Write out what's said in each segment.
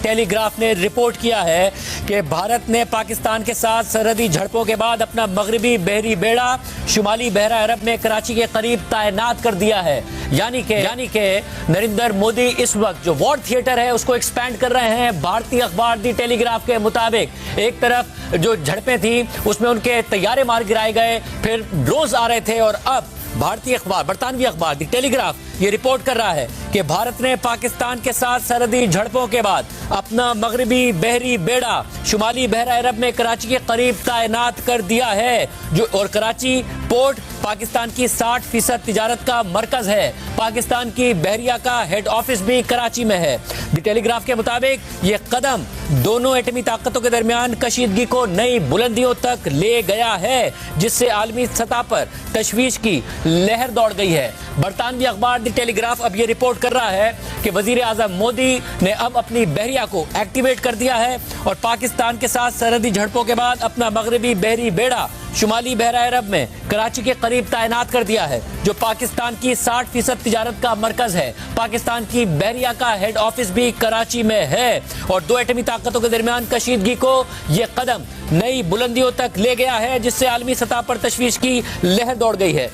Telegraph ने report किया है कि भारत ने पाकिस्तान के साथ सरहदी झड़पों के बाद अपना मगरबी बहरी बेड़ा शुमाली बहरा अरब में कराची के करीब तैनात कर दिया है। यानी कि नरेंद्र मोदी इस वक्त जो वॉर थिएटर है उसको एक्सपैंड कर रहे हैं। भारतीय अखबार दी टेलीग्राफ के मुताबिक एक तरफ जो झड़पें थी उसमें उनके तैयारे मार गिराए गए, फिर ड्रोन्स आ रहे थे, और अब भारतीय अखबार, बरतानवी अखबार दी टेलीग्राफ ये रिपोर्ट कर रहा है कि भारत ने पाकिस्तान के साथ सरहदी झड़पों के बाद अपना मगरबी बहरी बेड़ा शुमाली बहरा अरब में कराची के करीब तैनात कर दिया है। और कराची पोर्ट पाकिस्तान की 60% तिजारत का मरकज है। पाकिस्तान की बहरिया का हेड ऑफिस भी कराची में है। दी टेलीग्राफ के मुताबिक ये कदम दोनों एटमी ताकतों के दरमियान कशीदगी को नई बुलंदियों तक ले गया है, जिससे आलमी सतह पर तशवीश की लहर दौड़ गई है। बरतानवी अखबार दी टेलीग्राफ अब ये रिपोर्ट कर रहा है कि वजीर आजम मोदी ने अब अपनी बहरिया को एक्टिवेट कर दिया है और पाकिस्तान के साथ सरहदी झड़पों के बाद अपना मगरबी बहरी बेड़ा शुमाली बहरा अरब में कराची के करीब तैनात कर दिया है, जो पाकिस्तान की 60% तिजारत का मरकज है। पाकिस्तान की बहरिया का हेड ऑफिस भी कराची में है और दो एटमी ताकतों के दरमियान कशीदगी को यह कदम नई बुलंदियों तक ले गया है, जिससे आलमी सतह पर तशवीश की लहर दौड़ गई है।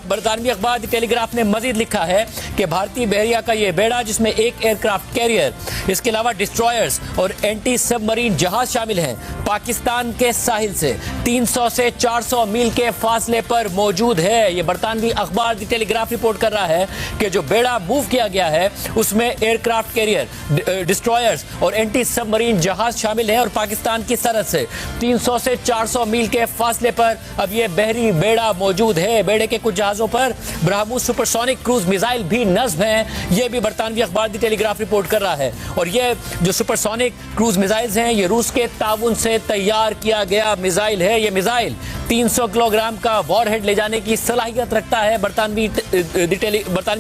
बरतानवी अखबार दी टेलीग्राफ ने मजीद लिखा है कि भारतीय बहरिया का यह बेड़ा, जिसमें एक एयरक्राफ्ट कैरियर, इसके अलावा डिस्ट्रॉयर्स और एंटी सबमरीन जहाज शामिल हैं, पाकिस्तान के साहिल से 300 से 400 मील के फासले पर मौजूद है। यह बरतानवी अखबार दी टेलीग्राफ रिपोर्ट कर रहा है कि जो बेड़ा मूव किया गया है उसमें एयरक्राफ्ट कैरियर, डिस्ट्रॉयर्स और एंटी सबमरीन जहाज शामिल हैं और पाकिस्तान की सरहद से 300 से 400 मील के फासले पर अब यह बहरी बेड़ा मौजूद है। बेड़े के कुछ जहाजों पर ब्रह्मोस सुपरसोनिक क्रूज मिसाइल भी नस्ब हैं। यह भी बरतानवी अखबार दी टेलीग्राफ रिपोर्ट कर रहा है। और यह जो सुपरसोनिक क्रूज मिसाइल्स हैं, ये रूस के ताउन से तैयार किया गया मिसाइल है। यह मिसाइल 300 किलोग्राम का वॉरहेड ले जाने की सलाहियत रखता है, बरतानवी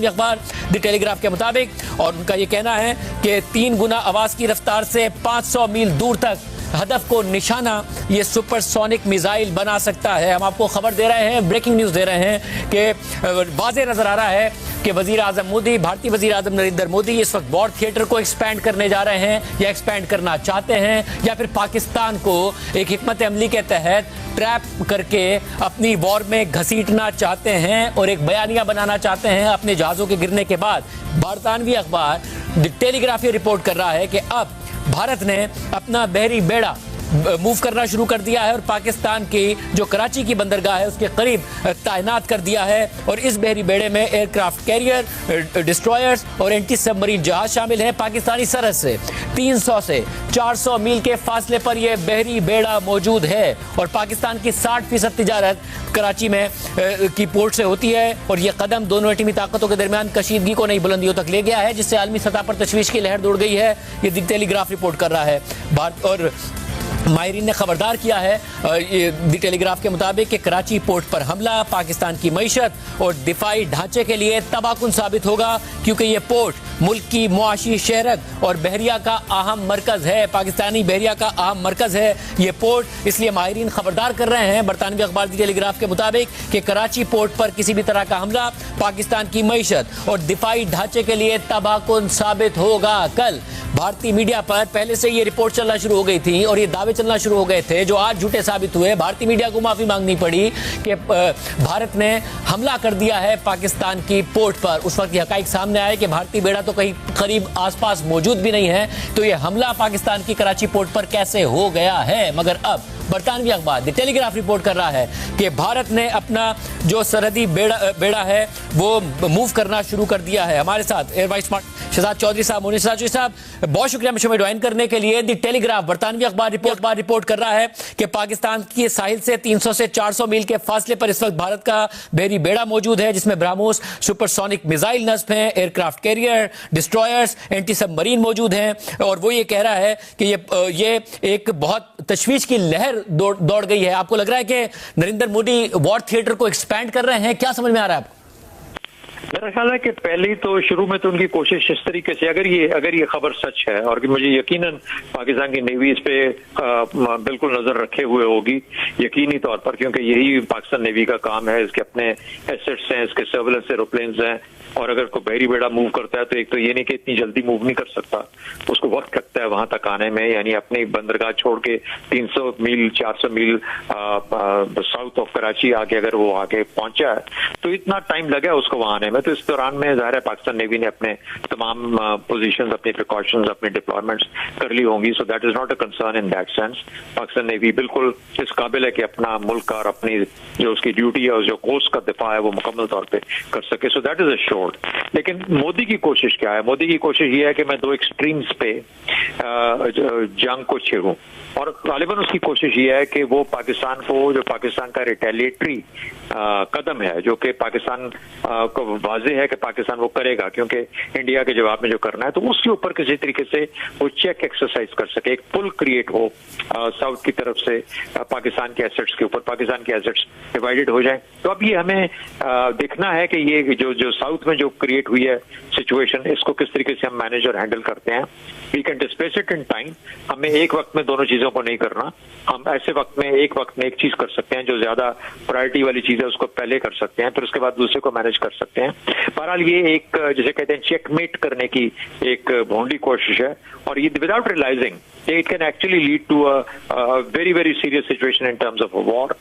अखबार दी टेलीग्राफ के मुताबिक। और उनका यह कहना है कि 3 गुना आवाज की रफ्तार से 500 मील दूर तक हदफ को निशाना ये सुपरसोनिक मिसाइल बना सकता है। हम आपको खबर दे रहे हैं, ब्रेकिंग न्यूज दे रहे हैं कि वाज़ेह नजर आ रहा है कि वजीर आजम मोदी, भारतीय वजीर आजम नरेंद्र मोदी इस वक्त वॉर थिएटर को एक्सपैंड करने जा रहे हैं, या एक्सपैंड करना चाहते हैं, या फिर पाकिस्तान को एक हिकमत अमली के तहत ट्रैप करके अपनी वॉर में घसीटना चाहते हैं और एक बयानिया बनाना चाहते हैं अपने जहाज़ों के गिरने के बाद। बरतानवी अखबार द टेलीग्राफ ये रिपोर्ट कर रहा है कि अब भारत ने अपना बहरी बेड़ा मूव करना शुरू कर दिया है और पाकिस्तान की जो कराची की बंदरगाह है उसके करीब तैनात कर दिया है। और इस बहरी बेड़े में एयरक्राफ्ट कैरियर, डिस्ट्रॉयर्स और एंटी सबमरीन जहाज शामिल हैं। पाकिस्तानी सरहद से 300 से 400 मील के फासले पर यह बहरी बेड़ा मौजूद है और पाकिस्तान की 60% तिजारत कराची में की पोर्ट से होती है। और यह कदम दोनों एटमी ताकतों के दरमियान कशीदगी को नई बुलंदियों तक ले गया है, जिससे आलमी सतह पर तशवीश की लहर दौड़ गई है। ये दी टेलीग्राफ रिपोर्ट कर रहा है। और माहिरीन ने खबरदार किया है दी टेलीग्राफ के मुताबिक कि कराची पोर्ट पर हमला पाकिस्तान की मईशत और दिफाई ढांचे के लिए तबाहकुन साबित होगा, क्योंकि ये पोर्ट मुल्क की मुआशी शहरत और बहरिया का अहम मरकज है। पाकिस्तानी बहरिया का अहम मरकज है ये पोर्ट। इसलिए माहिरीन खबरदार कर रहे हैं बरतानवी अखबार दी टेलीग्राफ के मुताबिक कि कराची पोर्ट पर किसी भी तरह का हमला पाकिस्तान की मईशत और दिफाई ढांचे के लिए तबाहकुन साबित होगा। कल भारतीय मीडिया पर पहले से ये रिपोर्ट चलना शुरू हो गई थी और ये दावे चलना शुरू हो गए थे जो आज झूठे साबित हुए। भारतीय मीडिया को माफी मांगनी पड़ी कि भारत ने हमला कर दिया है पाकिस्तान की पोर्ट पर। उस वक्त ये हकाइक सामने आए कि भारतीय बेड़ा तो कहीं करीब आसपास मौजूद भी नहीं है, तो ये हमला पाकिस्तान की कराची पोर्ट पर कैसे हो गया है। मगर अब बरतानवी अखबार द टेलीग्राफ रिपोर्ट कर रहा है कि भारत ने अपना जो सरहदी बेड़ा है वो मूव करना शुरू कर दिया है। हमारे साथ एयर वाइस स्मार्ट शहजाद चौधरी साहब, मोनी शहजाद चौधरी साहब, बहुत शुक्रिया मुझे ज्वाइन करने के लिए। दी टेलीग्राफ बरतानवी अखबार रिपोर्ट कर रहा है कि पाकिस्तान की साहिल से 300 से 400 मील के फासले पर इस वक्त भारत का बहरी बेड़ा मौजूद है, जिसमें ब्रह्मोस सुपरसोनिक मिसाइल नस्ब हैं, aircraft carrier, destroyers, anti submarine मौजूद हैं। और वो ये कह रहा है कि ये एक बहुत तशवीश की लहर दौड़ गई है। आपको लग रहा है कि नरेंद्र मोदी वॉर थिएटर को एक्सपैंड कर रहे हैं? क्या समझ में आ रहा है आपको? मेरा ख्याल है कि पहले तो शुरू में तो उनकी कोशिश इस तरीके से, अगर ये खबर सच है, और कि मुझे यकीनन पाकिस्तान की नेवी इस पे बिल्कुल नजर रखे हुए होगी यकीनी तौर पर, क्योंकि यही पाकिस्तान नेवी का काम है, इसके अपने एसेट्स हैं, इसके सर्वेलेंस एरोप्लेन्स हैं, और अगर कोई बहरी बेड़ा मूव करता है तो एक तो ये नहीं कि इतनी जल्दी मूव नहीं कर सकता, उसको वक्त लगता है वहां तक आने में, यानी अपनी बंदरगाह छोड़ के 300 मील 400 मील साउथ ऑफ कराची आके अगर वो आके पहुंचा है तो इतना टाइम लगा उसको वहां आने में। तो इस दौरान में ज़ाहिर है पाकिस्तान नेवी ने अपने तमाम पोजीशंस, अपनी प्रिकॉशंस, अपने डिप्लॉयमेंट्स कर ली होंगी। So that is not a concern in that sense. Pakistan navy बिल्कुल इस काबिल है कि अपना मुल्क और अपनी जो उसकी ड्यूटी है, जो कोस्ट का दिफा है, वो मुकम्मल तौर पर कर सके। So that is assured. लेकिन मोदी की कोशिश क्या है? मोदी की कोशिश ये है कि मैं दो एक्सट्रीम्स पे जंग को छेड़ूं, और गालिबन उसकी कोशिश ये है कि वो पाकिस्तान को, जो पाकिस्तान का रिटेलिएटरी कदम है, जो कि पाकिस्तान को वाज़ेह है कि पाकिस्तान वो करेगा क्योंकि इंडिया के जवाब में जो करना है, तो उसके ऊपर किसी तरीके से वो चेक एक्सरसाइज कर सके, एक पुल क्रिएट हो साउथ की तरफ से पाकिस्तान के एसेट्स के ऊपर, पाकिस्तान के एसेट्स डिवाइडेड हो जाए। तो अब ये हमें देखना है कि ये जो साउथ में जो क्रिएट हुई है सिचुएशन, इसको किस तरीके से हम मैनेज और हैंडल करते हैं। We can dispose it in time. हमें एक वक्त में दोनों चीजों को नहीं करना, हम ऐसे वक्त में एक चीज कर सकते हैं, जो ज्यादा प्रायोरिटी वाली चीज है उसको पहले कर सकते हैं, फिर उसके बाद दूसरे को मैनेज कर सकते हैं। बहरहाल ये एक, जैसे कहते हैं, चेकमेट करने की एक भोंडी कोशिश है, और ये without realising it can actually lead to a very very serious situation in terms of a war.